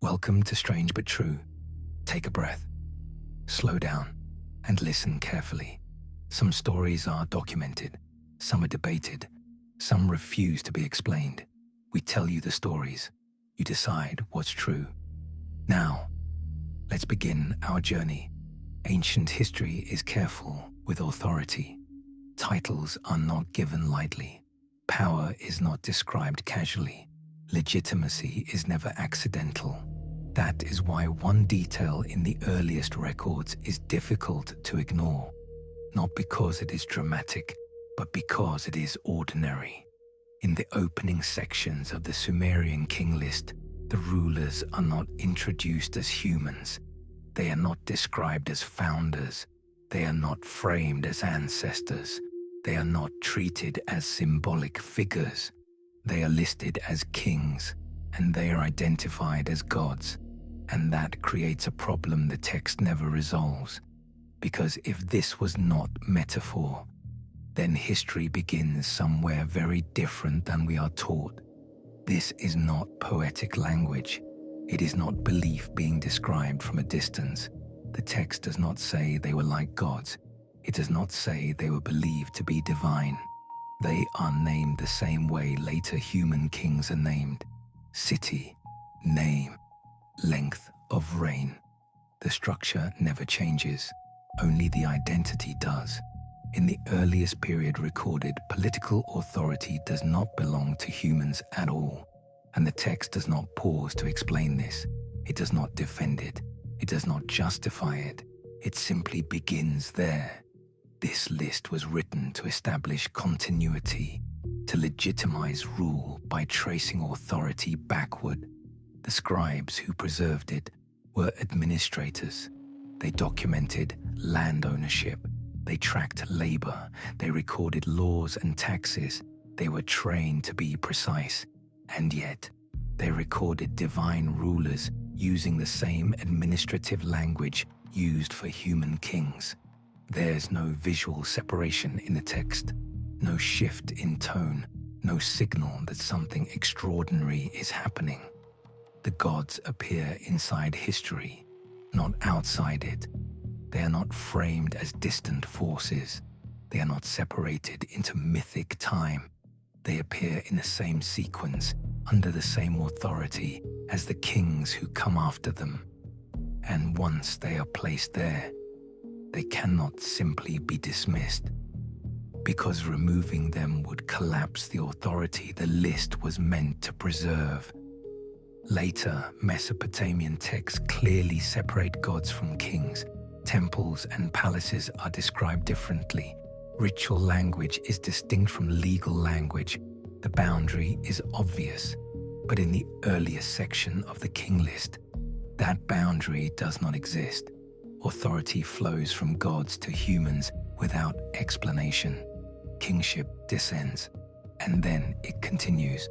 Welcome to Strange But True. Take a breath, slow down, and listen carefully. Some stories are documented, some are debated, some refuse to be explained. We tell you the stories. You decide what's true. Now, let's begin our journey. Ancient history is careful with authority. Titles are not given lightly. Power is not described casually. Legitimacy is never accidental. That is why one detail in the earliest records is difficult to ignore, not because it is dramatic, but because it is ordinary. In the opening sections of the Sumerian King List, the rulers are not introduced as humans. They are not described as founders. They are not framed as ancestors. They are not treated as symbolic figures. They are listed as kings, and they are identified as gods. And that creates a problem the text never resolves. Because if this was not metaphor, then history begins somewhere very different than we are taught. This is not poetic language. It is not belief being described from a distance. The text does not say they were like gods. It does not say they were believed to be divine. They are named the same way later human kings are named. City, name, length of reign. The structure never changes. Only the identity does. In the earliest period recorded, political authority does not belong to humans at all. And the text does not pause to explain this. It does not defend it. It does not justify it. It simply begins there. This list was written to establish continuity, to legitimize rule by tracing authority backward. The scribes who preserved it were administrators. They documented land ownership. They tracked labor. They recorded laws and taxes. They were trained to be precise. And yet, they recorded divine rulers using the same administrative language used for human kings. There's no visual separation in the text, no shift in tone, no signal that something extraordinary is happening. The gods appear inside history, not outside it. They are not framed as distant forces. They are not separated into mythic time. They appear in the same sequence, under the same authority as the kings who come after them. And once they are placed there, they cannot simply be dismissed, because removing them would collapse the authority the list was meant to preserve. Later, Mesopotamian texts clearly separate gods from kings. Temples and palaces are described differently. Ritual language is distinct from legal language. The boundary is obvious. But in the earliest section of the King List, that boundary does not exist. Authority flows from gods to humans without explanation. Kingship descends, and then it continues.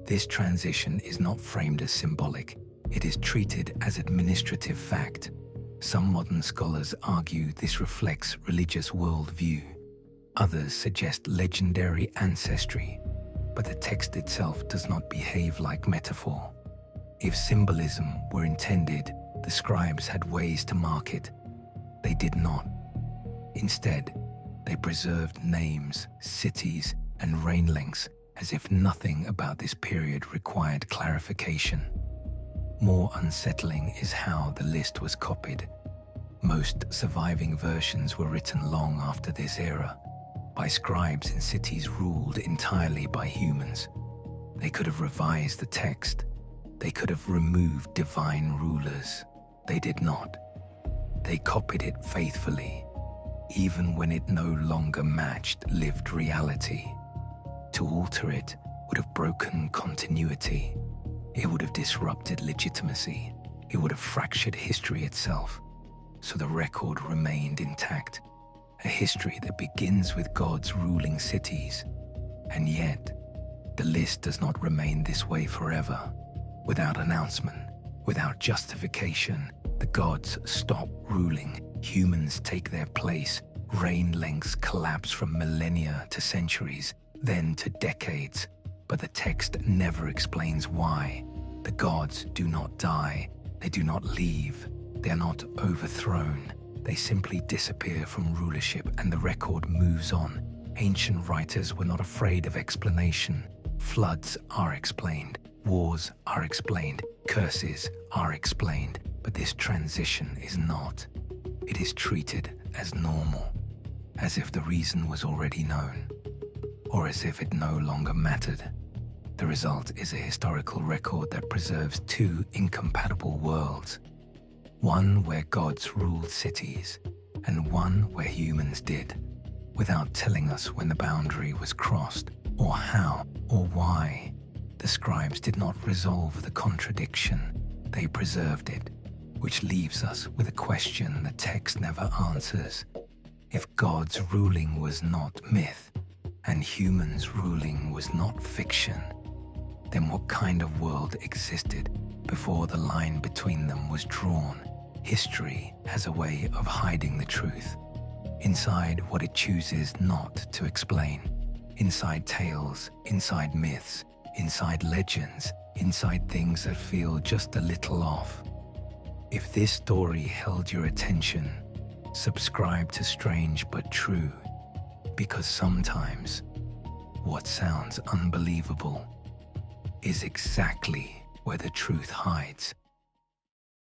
This transition is not framed as symbolic. It is treated as administrative fact. Some modern scholars argue this reflects religious worldview. Others suggest legendary ancestry, but the text itself does not behave like metaphor. If symbolism were intended, the scribes had ways to mark it. They did not. Instead, they preserved names, cities, and reign lengths as if nothing about this period required clarification. More unsettling is how the list was copied. Most surviving versions were written long after this era, by scribes in cities ruled entirely by humans. They could have revised the text. They could have removed divine rulers. They did not. They copied it faithfully, even when it no longer matched lived reality. To alter it would have broken continuity. It would have disrupted legitimacy. It would have fractured history itself. So the record remained intact, a history that begins with gods ruling cities. And yet, the list does not remain this way forever. Without announcement, without justification, the gods stop ruling. Humans take their place. Reign lengths collapse from millennia to centuries, then to decades. But the text never explains why. The gods do not die, they do not leave, they are not overthrown. They simply disappear from rulership and the record moves on. Ancient writers were not afraid of explanation. Floods are explained, wars are explained, curses are explained, but this transition is not. It is treated as normal, as if the reason was already known, or as if it no longer mattered. The result is a historical record that preserves two incompatible worlds. One where gods ruled cities, and one where humans did, without telling us when the boundary was crossed, or how, or why. The scribes did not resolve the contradiction, they preserved it, which leaves us with a question the text never answers. If God's ruling was not myth, and humans' ruling was not fiction, then what kind of world existed before the line between them was drawn? History has a way of hiding the truth, inside what it chooses not to explain, inside tales, inside myths, inside legends, inside things that feel just a little off. If this story held your attention, subscribe to Strange But True, because sometimes what sounds unbelievable is exactly where the truth hides.